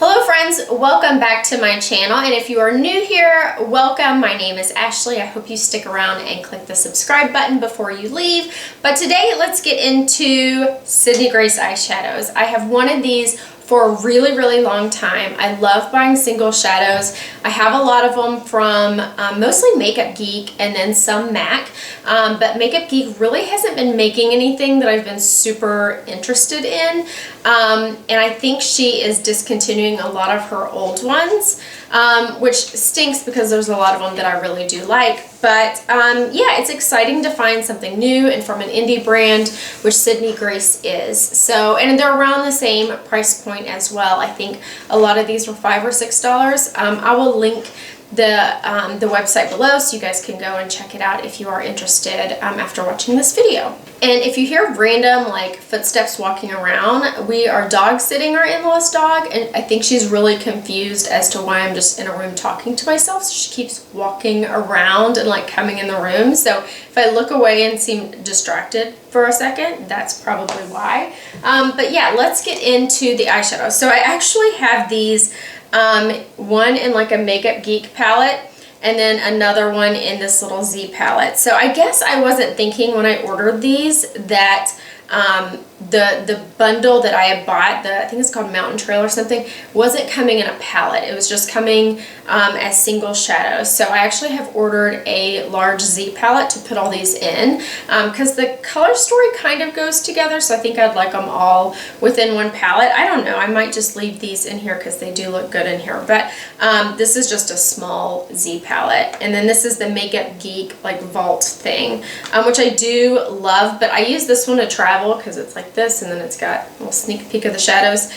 Hello friends, welcome back to my channel, and if you are new here, welcome. My name is Ashley. I hope you stick around and click the subscribe button before you leave. But today, let's get into Sydney Grace eyeshadows. I have wanted these for a really long time. I love buying single shadows. I have a lot of them from mostly Makeup Geek and then some MAC, but Makeup Geek really hasn't been making anything that I've been super interested in, and I think she is discontinuing a lot of her old ones, which stinks because there's a lot of them that I really do like. But yeah, it's exciting to find something new and from an indie brand, which Sydney Grace is. So, and they're around the same price point as well. I think a lot of these were $5 or $6. I will link the website below so you guys can go and check it out if you are interested after watching this video. And if you hear random like footsteps walking around, our dog sitting, our in-law's dog, and I think she's really confused as to why I'm just in a room talking to myself, so she keeps walking around and like coming in the room. So if I look away and seem distracted for a second, that's probably why. But yeah, let's get into the eyeshadow. So I actually have these, one in like a Makeup Geek palette, and then another one in this little Z palette. So I guess I wasn't thinking when I ordered these that the bundle that I had bought, I think it's called Mountain Trail or something, wasn't coming in a palette. It was just coming as single shadows. So I actually have ordered a large Z palette to put all these in because the color story kind of goes together, so I think I'd like them all within one palette. I don't know, I might just leave these in here because they do look good in here, but this is just a small Z palette. And then this is the Makeup Geek like vault thing, which I do love, but I use this one to travel because it's like this, and then it's got a little sneak peek of the shadows.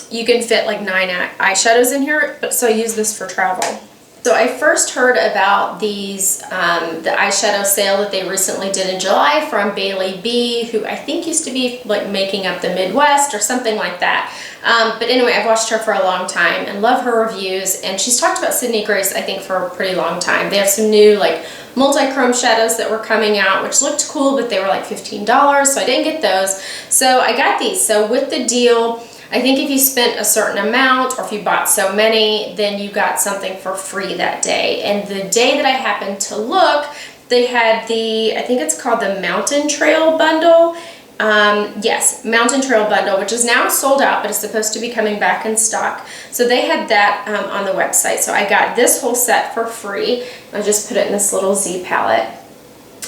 You can fit like 9 eyeshadows in here, but so I use this for travel. So I first heard about these, the eyeshadow sale that they recently did in July from Bailey B, who I think used to be like Making Up the Midwest or something like that. But anyway, I've watched her for a long time and love her reviews, and she's talked about Sydney Grace I think for a pretty long time. They have some new like multi-chrome shadows that were coming out, which looked cool, but they were like $15, so I didn't get those. So I got these. So with the deal, I think if you spent a certain amount or if you bought so many, then you got something for free that day. And the day that I happened to look, they had the, I think it's called the Mountain Trail bundle. Yes, Mountain Trail bundle, which is now sold out, but it's supposed to be coming back in stock. So they had that on the website. So I got this whole set for free. I just put it in this little Z palette.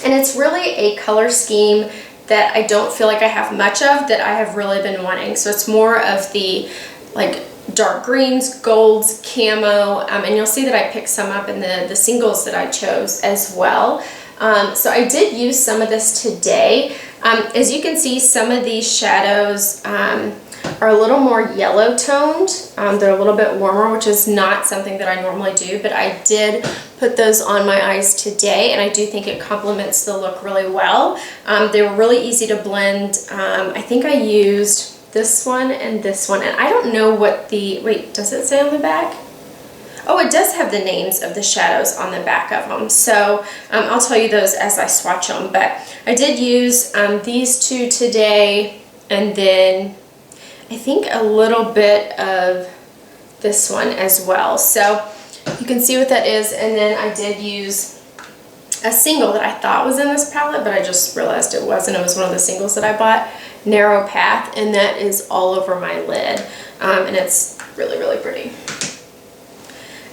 And it's really a color scheme that I don't feel like I have much of that I have really been wanting. So it's more of the like dark greens, golds, camo, and you'll see that I picked some up in the singles that I chose as well. So I did use some of this today. As you can see, some of these shadows are a little more yellow toned. They're a little bit warmer, which is not something that I normally do, but I did put those on my eyes today, and I do think it complements the look really well. They were really easy to blend. I think I used this one and this one, and I don't know what the, wait, does it say on the back? Oh, it does have the names of the shadows on the back of them. So I'll tell you those as I swatch them, but I did use these two today, and then I think a little bit of this one as well. So you can see what that is. And then I did use a single that I thought was in this palette, but I just realized it wasn't. It was one of the singles that I bought, Narrow Path, and that is all over my lid. And it's really pretty.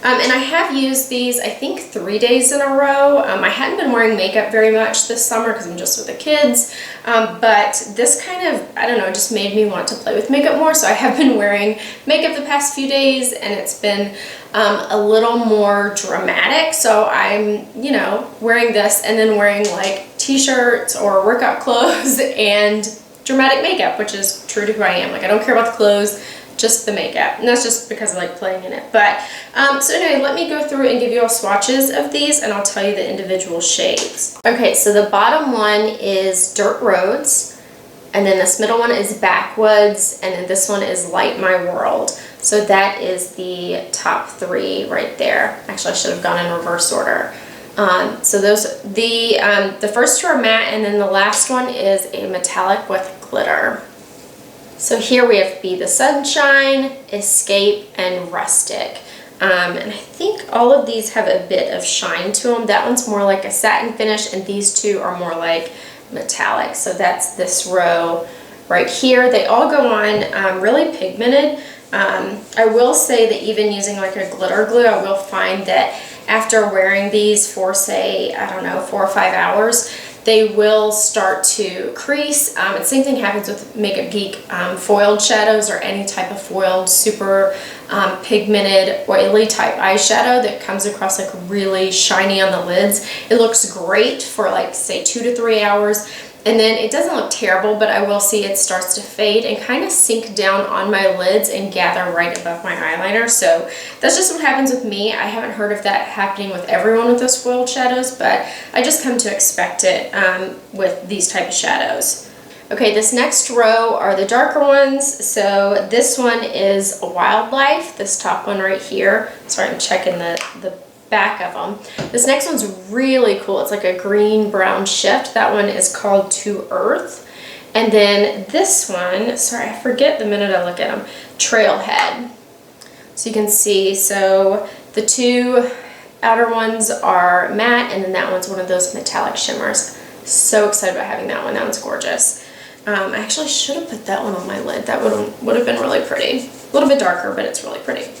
And I have used these, I think, 3 days in a row. I hadn't been wearing makeup very much this summer because I'm just with the kids, but this kind of, I don't know, just made me want to play with makeup more. So I have been wearing makeup the past few days, and it's been a little more dramatic. So I'm, you know, wearing this and then wearing like t-shirts or workout clothes and dramatic makeup, which is true to who I am. Like, I don't care about the clothes, just the makeup, and that's just because I like playing in it. But so anyway, let me go through and give you all swatches of these, and I'll tell you the individual shades. Okay, so the bottom one is Dirt Roads, and then this middle one is Backwoods, and then this one is Light My World. So that is the top 3 right there. Actually, I should have gone in reverse order. So those, the first 2 are matte, and then the last one is a metallic with glitter. So here we have Be the Sunshine, Escape, and Rustic. And I think all of these have a bit of shine to them. That one's more like a satin finish, and these two are more like metallic. So that's this row right here. They all go on really pigmented. I will say that even using like a glitter glue, I will find that after wearing these for, say, I don't know, 4 or 5 hours, they will start to crease. And same thing happens with Makeup Geek foiled shadows, or any type of foiled, super pigmented, oily type eyeshadow that comes across like really shiny on the lids. It looks great for like, say, 2 to 3 hours. And then it doesn't look terrible, but I will see it starts to fade and kind of sink down on my lids and gather right above my eyeliner. So that's just what happens with me. I haven't heard of that happening with everyone with those foiled shadows, but I just come to expect it with these type of shadows. Okay, this next row are the darker ones. So this one is Wildlife, this top one right here. Sorry, I'm checking the back of them. This next one's really cool. It's like a green brown shift. That one is called To Earth. And then this one, sorry, I forget the minute I look at them, Trailhead. So you can see, so the two outer ones are matte, and then that one's one of those metallic shimmers. So excited about having that one. That one's gorgeous. I actually should have put that one on my lid. That would have been really pretty. A little bit darker, but it's really pretty.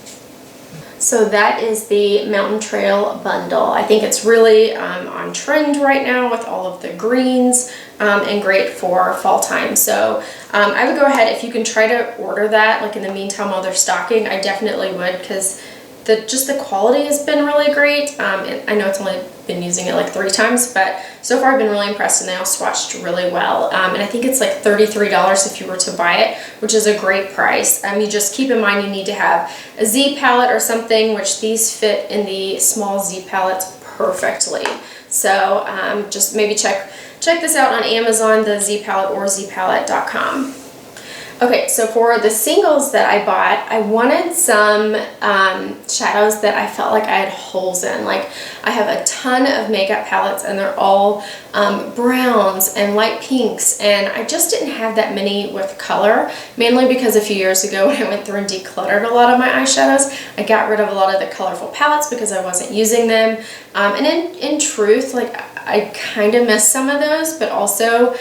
So that is the Mountain Trail bundle. I think it's really on trend right now with all of the greens and great for fall time. So I would go ahead, if you can try to order that like in the meantime while they're stocking, I definitely would, because just the quality has been really great. I know it's only been using it like 3 times, but so far I've been really impressed, and they all swatched really well. And I think it's like $33 if you were to buy it, which is a great price. You just keep in mind you need to have a Z palette or something, which these fit in the small Z palettes perfectly. So just maybe check this out on Amazon, the Z palette, or zpalette.com. Okay, so for the singles that I bought, I wanted some shadows that I felt like I had holes in. Like, I have a ton of makeup palettes, and they're all browns and light pinks, and I just didn't have that many with color, mainly because a few years ago when I went through and decluttered a lot of my eyeshadows, I got rid of a lot of the colorful palettes because I wasn't using them. And in truth, like, I kind of miss some of those, but also,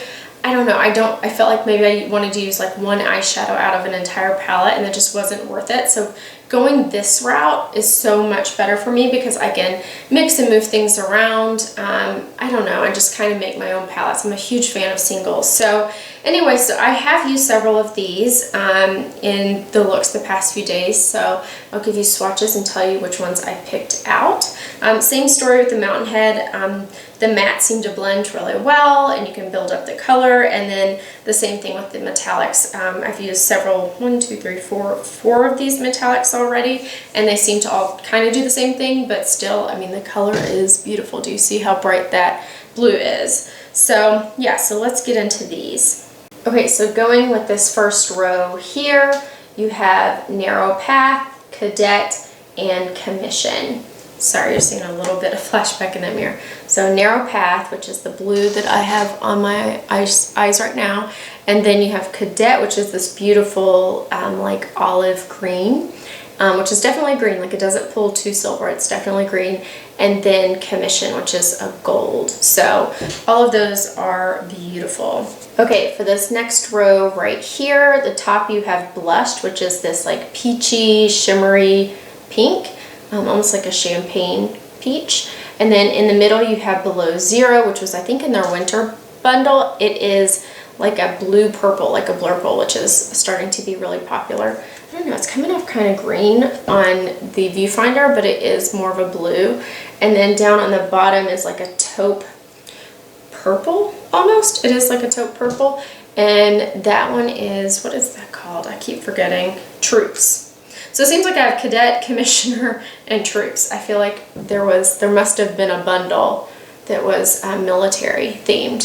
I don't know, I felt like maybe I wanted to use like one eyeshadow out of an entire palette, and it just wasn't worth it. So going this route is so much better for me because I can mix and move things around. I don't know, I just kind of make my own palettes. I'm a huge fan of singles. So anyway, so I have used several of these in the looks the past few days. So I'll give you swatches and tell you which ones I picked out. Same story with the Mountain Head. The matte seemed to blend really well, and you can build up the color. And then the same thing with the metallics. I've used several, 1, 2, 3, 4 of these metallics already, and they seem to all kind of do the same thing, but still, I mean, the color is beautiful. Do you see how bright that blue is? So yeah, so let's get into these. Okay, so going with this first row here, you have Narrow Path, Cadet, and Commission. Sorry, you're seeing a little bit of flashback in that mirror. So Narrow Path, which is the blue that I have on my eyes right now. And then you have Cadet, which is this beautiful like olive green, which is definitely green. Like, it doesn't pull too silver, it's definitely green. And then Commission, which is a gold. So all of those are beautiful. Okay, for this next row right here, the top you have Blushed, which is this like peachy, shimmery pink. Almost like a champagne peach. And then in the middle you have Below Zero, which was I think in their winter bundle. It is like a blue purple, like a blurple, which is starting to be really popular. I don't know, it's coming off kind of green on the viewfinder, but it is more of a blue. And then down on the bottom is like a taupe purple almost. It is like a taupe purple. And that one is, what is that called? I keep forgetting. Troops. So it seems like I have Cadet, Commissioner, and Troops. I feel like there must have been a bundle that was military themed.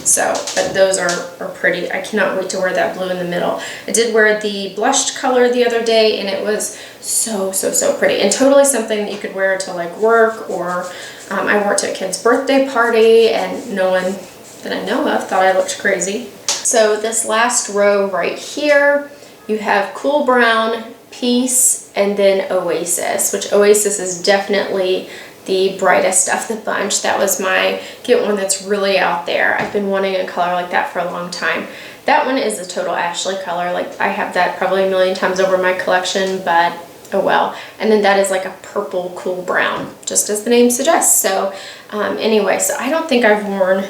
So, but those are pretty. I cannot wait to wear that blue in the middle. I did wear the blushed color the other day, and it was so pretty, and totally something that you could wear to like work, or I wore it to a kid's birthday party, and no one that I know of thought I looked crazy. So this last row right here, you have Cool Brown, Peace, and then Oasis, which Oasis is definitely the brightest of the bunch. That was my get one that's really out there. I've been wanting a color like that for a long time. That one is a total Ashley color. Like, I have that probably a million times over my collection, but oh well. And then that is like a purple cool brown, just as the name suggests. So anyway, so I don't think I've worn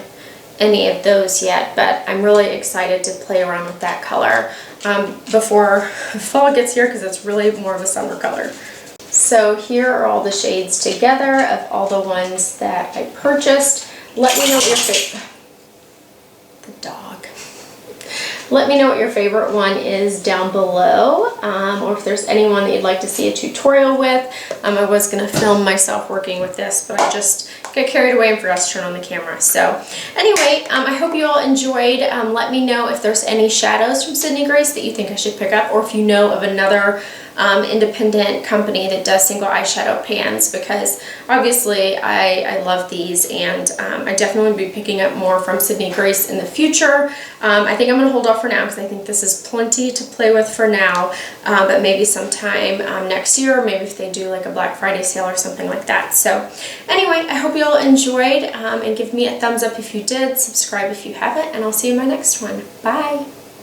any of those yet, but I'm really excited to play around with that color before fall gets here, because it's really more of a summer color. So here are all the shades together of all the ones that I purchased. Let me know what your favorite, the dog. Let me know what your favorite one is down below, or if there's anyone that you'd like to see a tutorial with. I was going to film myself working with this, but I just got carried away and forgot to turn on the camera. So anyway, I hope you all enjoyed. Let me know if there's any shadows from Sydney Grace that you think I should pick up, or if you know of another independent company that does single eyeshadow pans, because obviously I love these, and I definitely will be picking up more from Sydney Grace in the future. I think I'm going to hold off for now, because I think this is plenty to play with for now, but maybe sometime next year, maybe if they do like a Black Friday sale or something like that. So anyway, I hope you all enjoyed, and give me a thumbs up if you did, subscribe if you haven't, and I'll see you in my next one. Bye!